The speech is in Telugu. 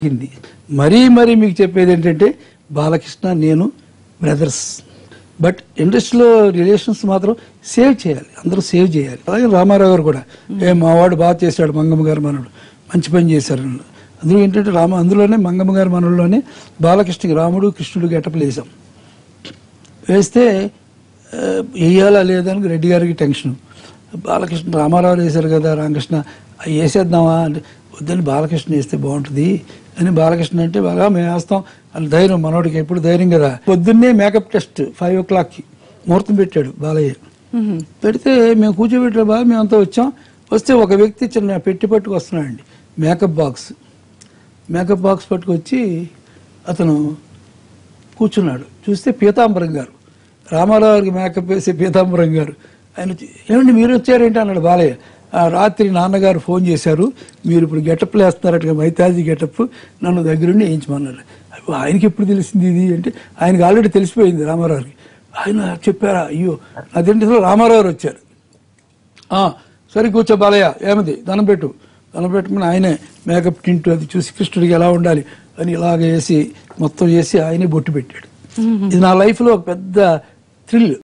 మరీ మీకు చెప్పేది ఏంటంటే బాలకృష్ణ నేను బ్రదర్స్. బట్ ఇండస్ట్రీలో రిలేషన్స్ మాత్రం సేవ్ చేయాలి, అందరూ సేవ్ చేయాలి. అలాగే రామారావు గారు కూడా మావాడు బాగా చేశాడు, మంగమ్మ గారు మనడు మంచి పని చేశారు. అందులో ఏంటంటే అందులోనే మంగమ్మ గారి మనలోనే బాలకృష్ణకి రాముడు కృష్ణుడు గెటప్లు వేసాం. వేస్తే వేయాలా లేదని రెడ్డి గారికి టెన్షన్. బాలకృష్ణ రామారావు వేశారు కదా, రామకృష్ణ వేసేద్దామా అంటే వద్దని బాలకృష్ణ వేస్తే బాగుంటుంది అని బాలకృష్ణ అంటే బాగా మేము వేస్తాం అని ధైర్యం, మనోడికి ఎప్పుడు ధైర్యం కదా. పొద్దున్నే మేకప్ టెస్ట్ 5 o'clockకి ముహూర్తం పెట్టాడు బాలయ్య. పెడితే మేము కూర్చోబెట్టాడు బాగా, మేమంతా వచ్చాం. వస్తే ఒక వ్యక్తి చిన్న పెట్టి పట్టుకు వస్తున్నాడండి, మేకప్ బాక్స్ పట్టుకొచ్చి అతను కూర్చున్నాడు. చూస్తే పీతాంబరం గారు, రామారావు గారికి మేకప్ వేసే పీతాంబరం గారు. ఆయన ఏమండి మీరు వచ్చారేంటి అన్నాడు బాలయ్య. రాత్రి నాన్నగారు ఫోన్ చేశారు, మీరు ఇప్పుడు గెటప్లు వేస్తున్నారట, మైతాజీ గెటప్, నన్ను దగ్గరుండి వేయించమన్నారు. ఆయనకి ఎప్పుడు తెలిసింది ఇది అంటే ఆయనకి ఆల్రెడీ తెలిసిపోయింది రామారావుకి. ఆయన చెప్పారా, అయ్యో అదేంటి రామారావు వచ్చారు. సరే కూర్చో బాలయ్య, ఏమది దండం పెట్టుకుని ఆయనే మేకప్ టింటు అది చూసి కృష్ణుడికి ఎలా ఉండాలి అని ఇలాగ వేసి మొత్తం చేసి ఆయనే బొట్టు పెట్టాడు. ఇది నా లైఫ్లో ఒక పెద్ద థ్రిల్.